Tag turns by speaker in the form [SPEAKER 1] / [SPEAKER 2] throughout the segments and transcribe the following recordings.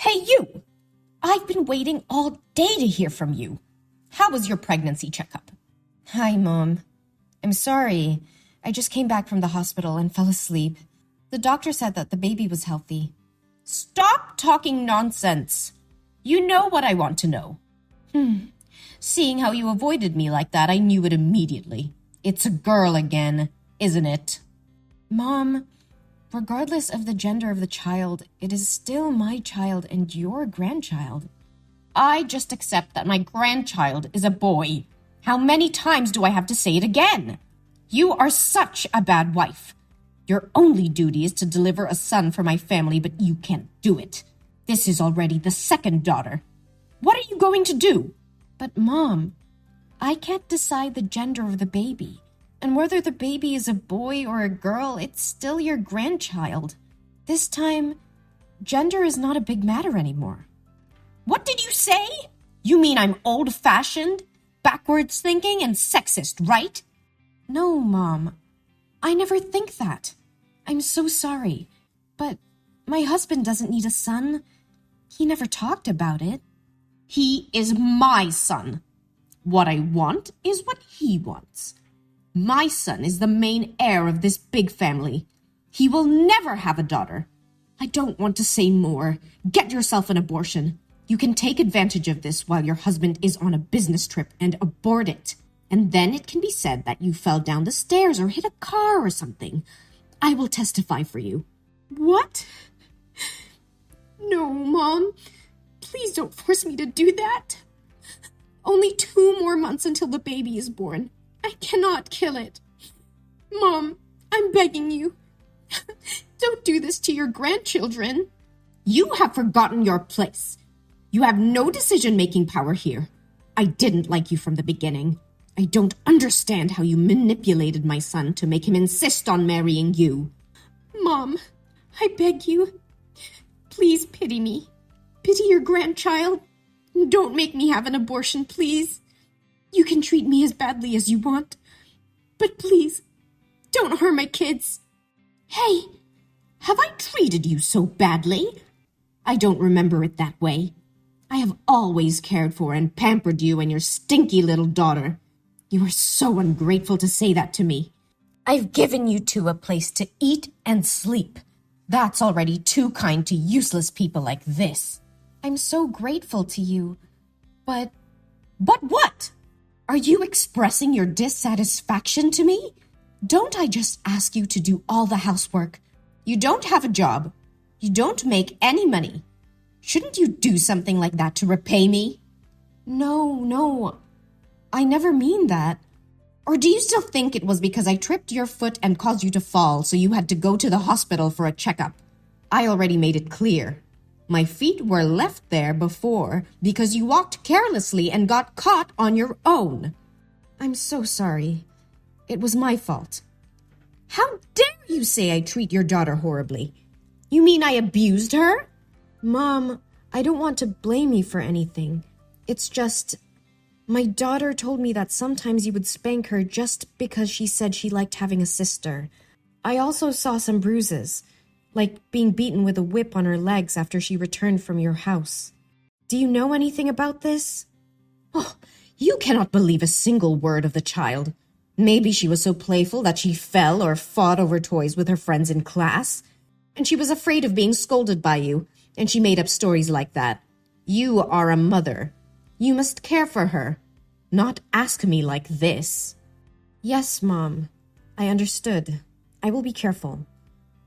[SPEAKER 1] Hey, you! I've been waiting all day to hear from you. How was your pregnancy checkup? Hi, Mom. I'm sorry. I just came back from the hospital and fell asleep. The doctor said that the baby was healthy. Stop talking nonsense. You know what I want to know. Seeing how you avoided me like that, I knew it immediately. It's a girl again, isn't it? Mom, regardless of the gender of the child, it is still my child and your grandchild. I just accept that my grandchild is a boy. How many times do I have to say it again? You are such a bad wife. Your only duty is to deliver a son for my family, but you can't do it. This is already the second daughter. What are you going to do? But Mom, I can't decide the gender of the baby. And whether the baby is a boy or a girl, it's still your grandchild. This time, gender is not a big matter anymore. What did you say? You mean I'm old-fashioned, backwards thinking, and sexist, right? No, Mom. I never think that. I'm so sorry. But my husband doesn't need a son. He never talked about it. He is my son. What I want is what he wants. My son is the main heir of this big family. He will never have a daughter. I don't want to say more. Get yourself an abortion. You can take advantage of this while your husband is on a business trip and abort it. And then it can be said that you fell down the stairs or hit a car or something. I will testify for you. What? No, Mom. Please don't force me to do that. Only 2 more months until the baby is born. I cannot kill it. Mom, I'm begging you. Don't do this to your grandchildren. You have forgotten your place. You have no decision-making power here. I didn't like you from the beginning. I don't understand how you manipulated my son to make him insist on marrying you. Mom, I beg you. Please pity me. Pity your grandchild. Don't make me have an abortion, please. You can treat me as badly as you want. But please, don't harm my kids. Hey, have I treated you so badly? I don't remember it that way. I have always cared for and pampered you and your stinky little daughter. You are so ungrateful to say that to me. I've given you two a place to eat and sleep. That's already too kind to useless people like this. I'm so grateful to you, but... But what? Are you expressing your dissatisfaction to me? Don't I just ask you to do all the housework? You don't have a job. You don't make any money. Shouldn't you do something like that to repay me? No. I never mean that. Or do you still think it was because I tripped your foot and caused you to fall, so you had to go to the hospital for a checkup? I already made it clear. My feet were left there before because you walked carelessly and got caught on your own. I'm so sorry. It was my fault. How dare you say I treat your daughter horribly? You mean I abused her? Mom, I don't want to blame you for anything. It's just... My daughter told me that sometimes you would spank her just because she said she liked having a sister. I also saw some bruises, like being beaten with a whip on her legs after she returned from your house. Do you know anything about this? Oh, you cannot believe a single word of the child. Maybe she was so playful that she fell or fought over toys with her friends in class. And she was afraid of being scolded by you, and she made up stories like that. You are a mother. You must care for her, not ask me like this. Yes, Mom. I understood. I will be careful.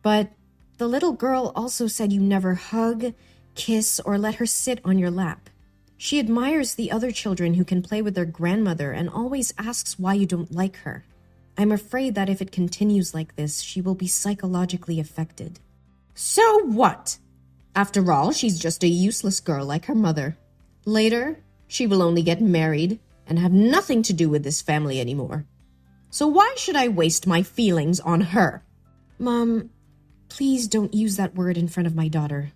[SPEAKER 1] But the little girl also said you never hug, kiss, or let her sit on your lap. She admires the other children who can play with their grandmother and always asks why you don't like her. I'm afraid that if it continues like this, she will be psychologically affected. So what? After all, she's just a useless girl like her mother. Later, she will only get married and have nothing to do with this family anymore. So why should I waste my feelings on her? Mom, please don't use that word in front of my daughter.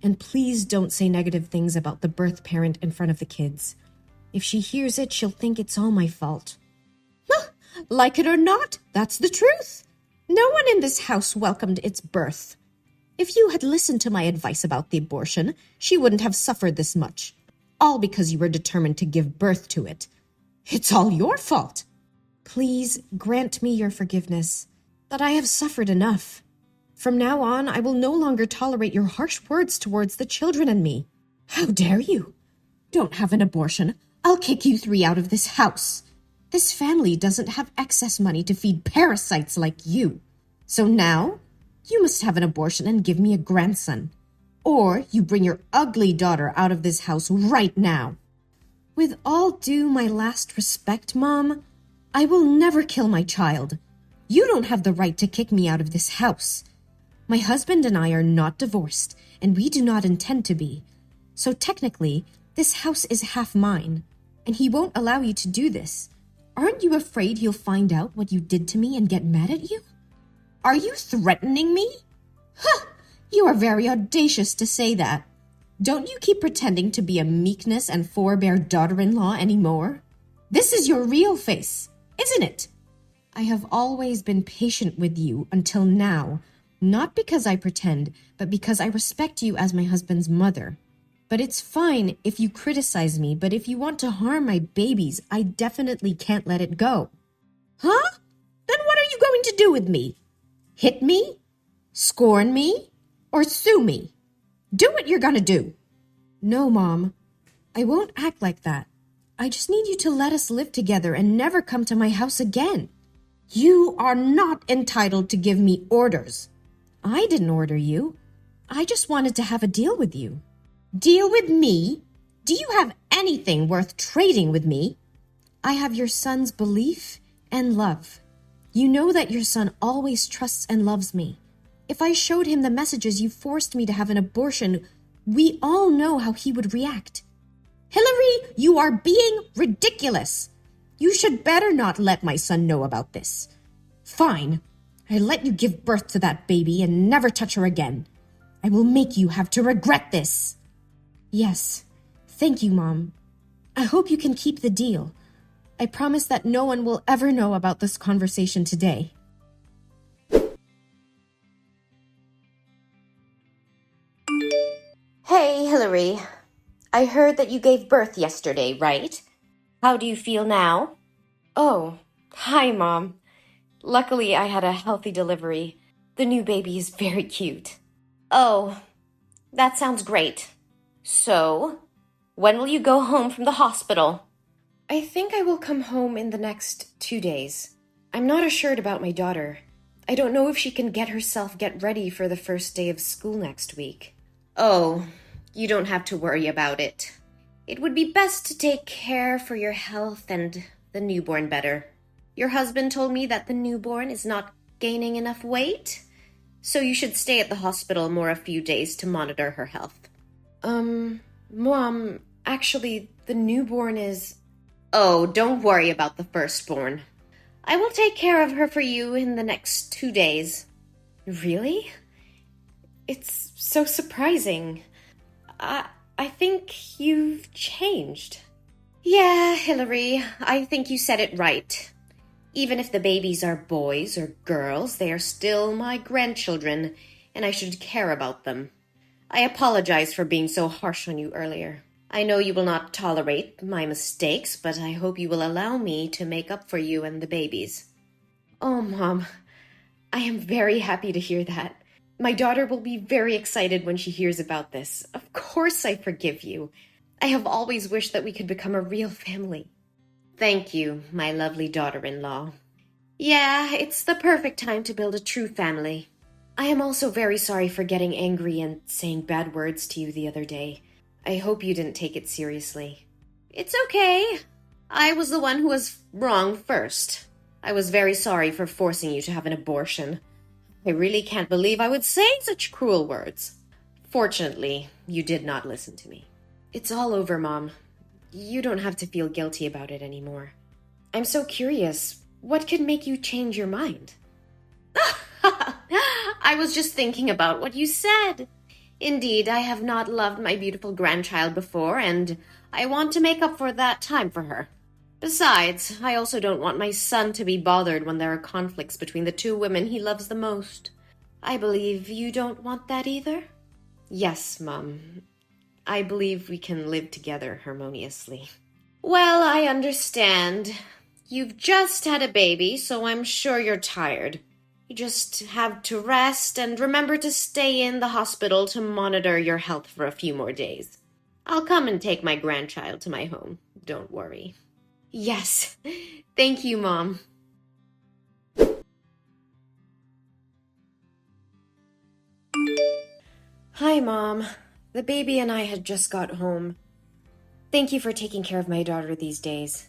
[SPEAKER 1] And please don't say negative things about the birth parent in front of the kids. If she hears it, she'll think it's all my fault. Like it or not, that's the truth. No one in this house welcomed its birth.
[SPEAKER 2] If you had listened to my advice about the abortion, she wouldn't have suffered this much. All because you were determined to give birth to it. It's all your fault. Please grant me your forgiveness, but I have suffered enough. From now on, I will no longer tolerate your harsh words towards the children and me. How dare you? Don't have an abortion. I'll kick you three out of this house. This family doesn't have excess money to feed parasites like you. So now, you must have an abortion and give me a grandson. Or you bring your ugly daughter out of this house right now. With all due my last respect, Mom, I will never kill my child. You don't have the right to kick me out of this house. My husband and I are not divorced, and we do not intend to be. So technically, this house is half mine, and he won't allow you to do this. Aren't you afraid he'll find out what you did to me and get mad at you? Are you threatening me? Huh! You are very audacious to say that. Don't you keep pretending to be a meekness and forbear daughter-in-law anymore? This is your real face, isn't it? I have always been patient with you until now, not because I pretend, but because I respect you as my husband's mother. But it's fine if you criticize me, but if you want to harm my babies, I definitely can't let it go. Huh? Then what are you going to do with me? Hit me? Scorn me? Or sue me? Do what you're gonna do. No, Mom. I won't act like that. I just need you to let us live together and never come to my house again. You are not entitled to give me orders. I didn't order you. I just wanted to have a deal with you. Deal with me? Do you have anything worth trading with me? I have your son's belief and love. You know that your son always trusts and loves me. If I showed him the messages you forced me to have an abortion, we all know how he would react. Hillary, you are being ridiculous. You should better not let my son know about this. Fine. I let you give birth to that baby and never touch her again. I will make you have to regret this. Yes. Thank you, Mom. I hope you can keep the deal. I promise that no one will ever know about this conversation today.
[SPEAKER 1] Hey, Hillary. I heard that you gave birth yesterday, right? How do you feel now? Oh, hi, Mom. Luckily, I had a healthy delivery. The new baby is very cute. Oh, that sounds great. So, when will you go home from the hospital? I think I will come home in the next 2 days. I'm not assured about my daughter. I don't know if she can get ready for the first day of school next week. Oh, you don't have to worry about it. It would be best to take care for your health and the newborn better. Your husband told me that the newborn is not gaining enough weight, so you should stay at the hospital a few days to monitor her health. Mom, actually, the newborn is... Oh, don't worry about the firstborn. I will take care of her for you in the next 2 days. Really? It's so surprising. I think you've changed. Yeah, Hillary, I think you said it right. Even if the babies are boys or girls, they are still my grandchildren, and I should care about them. I apologize for being so harsh on you earlier. I know you will not tolerate my mistakes, but I hope you will allow me to make up for you and the babies. Oh, Mom, I am very happy to hear that. My daughter will be very excited when she hears about this. Of course I forgive you. I have always wished that we could become a real family. Thank you, my lovely daughter-in-law. Yeah, it's the perfect time to build a true family. I am also very sorry for getting angry and saying bad words to you the other day. I hope you didn't take it seriously. It's okay. I was the one who was wrong first. I was very sorry for forcing you to have an abortion. I really can't believe I would say such cruel words. Fortunately, you did not listen to me. It's all over, Mom. You don't have to feel guilty about it anymore. I'm so curious. What could make you change your mind? I was just thinking about what you said. Indeed, I have not loved my beautiful grandchild before, and I want to make up for that time for her. Besides, I also don't want my son to be bothered when there are conflicts between the two women he loves the most.
[SPEAKER 3] I believe you don't want that either? Yes, Mum. I believe we can live together harmoniously. Well, I understand. You've just had a baby, so I'm sure you're tired. You just have to rest and remember to stay in the hospital to monitor your health for a few more days. I'll come and take my grandchild to my home. Don't worry. Yes. Thank you, Mom. Hi, Mom. The baby and I had just got home. Thank you for taking care of my daughter these days.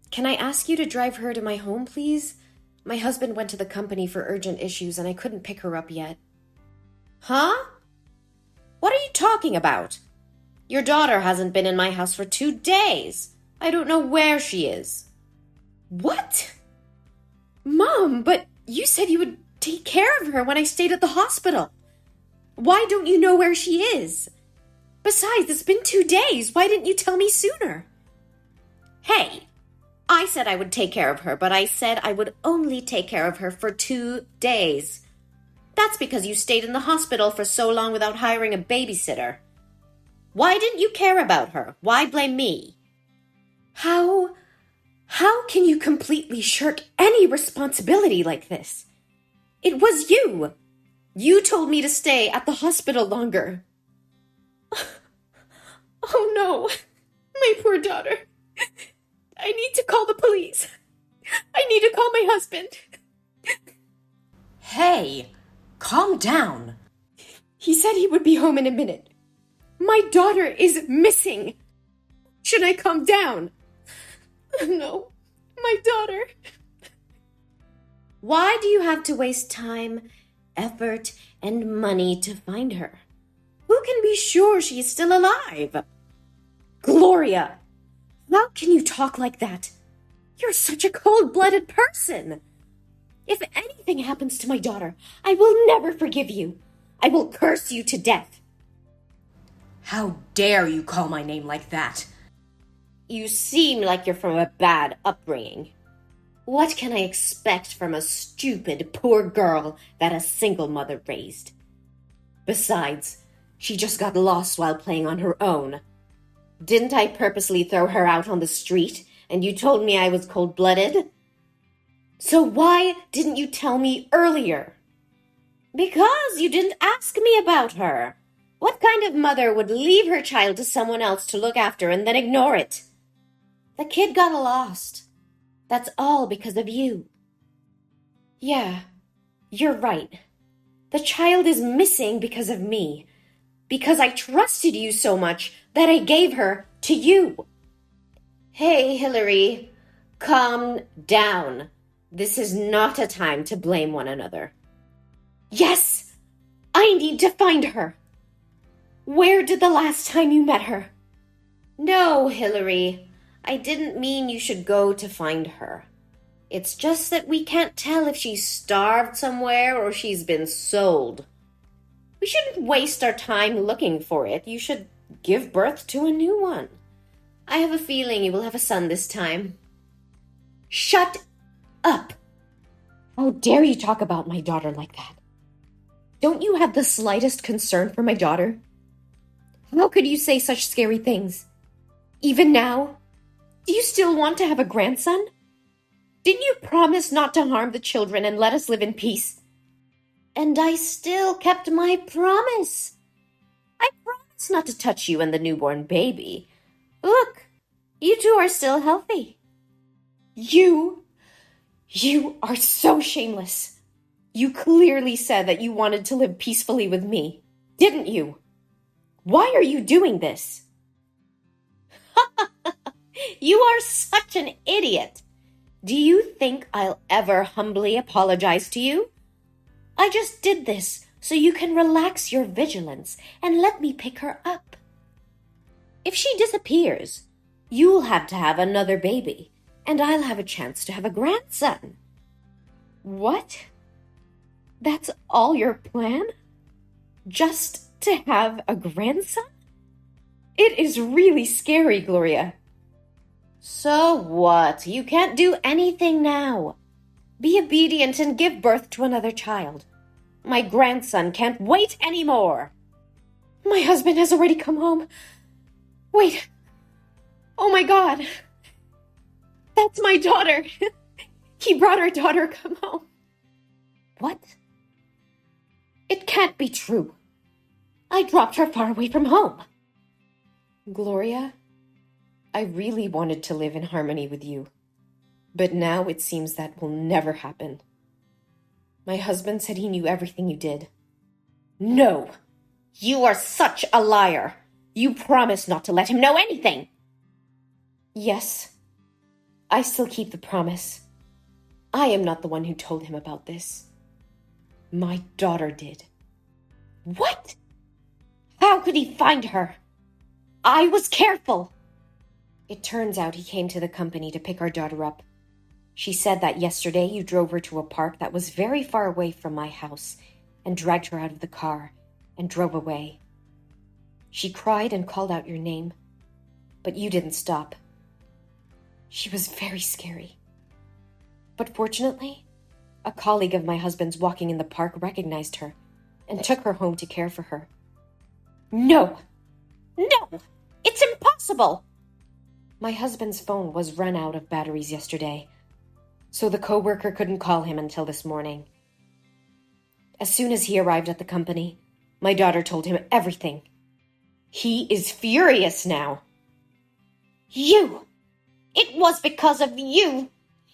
[SPEAKER 3] Can I ask you to drive her to my home, please? My husband went to the company for urgent issues and I couldn't pick her up yet. Huh? What are you talking about? Your daughter hasn't been in my house for 2 days. I don't know where she is. What? Mom, but you said you would take care of her when I stayed at the hospital. Why don't you know where she is? Besides, it's been 2 days. Why didn't you tell me sooner? Hey, I said I would take care of her, but I said I would only take care of her for 2 days. That's because you stayed in the hospital for so long without hiring a babysitter. Why didn't you care about her? Why blame me? How can you completely shirk any responsibility like this? It was you. You told me to stay at the hospital longer. Oh no, my poor daughter. I need to call the police. I need to call my husband. Hey, calm down. He said he would be home in a minute. My daughter is missing. Should I calm down? No, my daughter. Why do you have to waste time, effort, and money to find her? Who can be sure she is still alive? Gloria, how can you talk like that? You're such a cold-blooded person. If anything happens to my daughter, I will never forgive you. I will curse you to death. How dare you call my name like that? You seem like you're from a bad upbringing. What can I expect from a stupid, poor girl that a single mother raised? Besides, she just got lost while playing on her own. Didn't I purposely throw her out on the street, and you told me I was cold-blooded? So why didn't you tell me earlier? Because you didn't ask me about her. What kind of mother would leave her child to someone else to look after and then ignore it? The kid got lost. That's all because of you. Yeah, you're right. The child is missing because of me. Because I trusted you so much that I gave her to you. Hey, Hillary, calm down. This is not a time to blame one another. Yes, I need to find her. Where did the last time you met her? No, Hillary, I didn't mean you should go to find her. It's just that we can't tell if she's starved somewhere or she's been sold. We shouldn't waste our time looking for it. You should give birth to a new one. I have a feeling you will have a son this time. Shut up! How dare you talk about my daughter like that? Don't you have the slightest concern for my daughter? How could you say such scary things? Even now? Do you still want to have a grandson? Didn't you promise not to harm the children and let us live in peace? And I still kept my promise. I promised not to touch you and the newborn baby. Look, you two are still healthy. You are so shameless. You clearly said that you wanted to live peacefully with me, didn't you? Why are you doing this? You are such an idiot. Do you think I'll ever humbly apologize to you? I just did this so you can relax your vigilance and let me pick her up. If she disappears, you'll have to have another baby, and I'll have a chance to have a grandson. What? That's all your plan? Just to have a grandson? It is really scary, Gloria. So what? You can't do anything now. Be obedient and give birth to another child. My grandson can't wait anymore. My husband has already come home. Wait. Oh my God. That's my daughter. He brought our daughter come home. What? It can't be true. I dropped her far away from home. Gloria, I really wanted to live in harmony with you, but now it seems that will never happen. My husband said he knew everything you did. No, you are such a liar. You promised not to let him know anything. Yes, I still keep the promise. I am not the one who told him about this. My daughter did. What? How could he find her? I was careful. It turns out he came to the company to pick our daughter up. She said that yesterday you drove her to a park that was very far away from my house and dragged her out of the car and drove away. She cried and called out your name, but you didn't stop. She was very scary. But fortunately, a colleague of my husband's walking in the park recognized her and took her home to care for her. No! No! It's impossible! My husband's phone was run out of batteries yesterday, so the coworker couldn't call him until this morning. As soon as he arrived at the company, my daughter told him everything. He is furious now. You! It was because of you!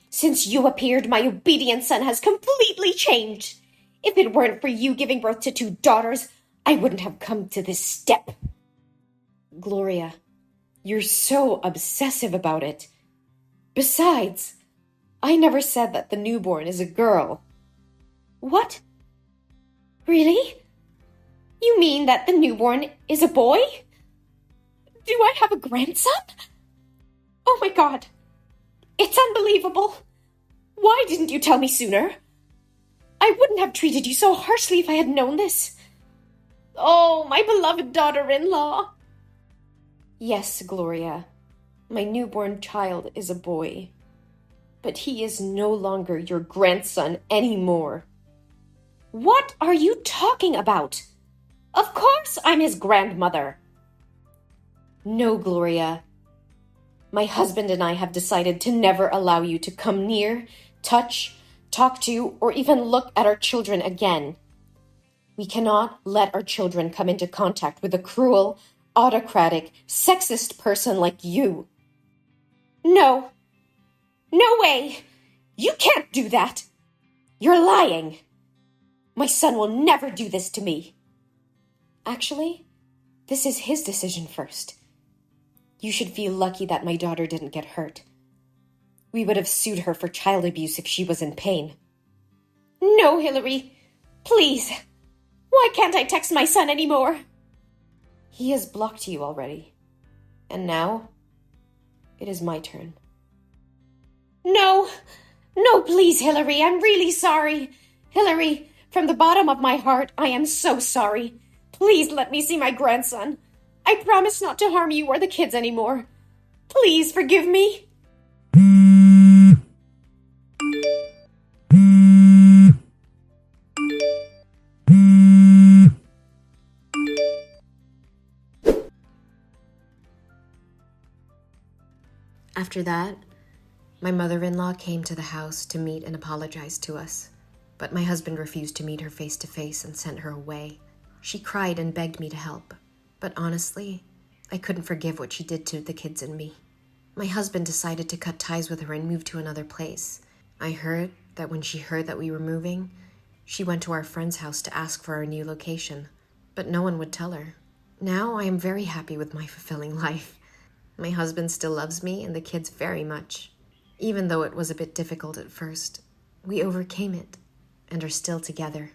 [SPEAKER 3] Since you appeared, my obedient son has completely changed. If it weren't for you giving birth to 2 daughters, I wouldn't have come to this step. Gloria, you're so obsessive about it. Besides, I never said that the newborn is a girl. What? Really? You mean that the newborn is a boy? Do I have a grandson? Oh my God. It's unbelievable. Why didn't you tell me sooner? I wouldn't have treated you so harshly if I had known this. Oh, my beloved daughter-in-law. Yes, Gloria, my newborn child is a boy, but he is no longer your grandson anymore. What are you talking about? Of course I'm his grandmother. No, Gloria. My husband and I have decided to never allow you to come near, touch, talk to, or even look at our children again. We cannot let our children come into contact with a cruel, autocratic, sexist person like you. No. No way! You can't do that! You're lying! My son will never do this to me. Actually, this is his decision first. You should feel lucky that my daughter didn't get hurt. We would have sued her for child abuse if she was in pain. No, Hillary. Please. Why can't I text my son anymore? He has blocked you already. And now, it is my turn. No. No, please, Hillary. I'm really sorry. Hillary, from the bottom of my heart, I am so sorry. Please let me see my grandson. I promise not to harm you or the kids anymore. Please forgive me.
[SPEAKER 1] After that, my mother-in-law came to the house to meet and apologize to us, but my husband refused to meet her face to face and sent her away. She cried and begged me to help, but honestly, I couldn't forgive what she did to the kids and me. My husband decided to cut ties with her and move to another place. I heard that when she heard that we were moving, she went to our friend's house to ask for our new location, but no one would tell her. Now I am very happy with my fulfilling life. My husband still loves me and the kids very much. Even though it was a bit difficult at first, we overcame it and are still together.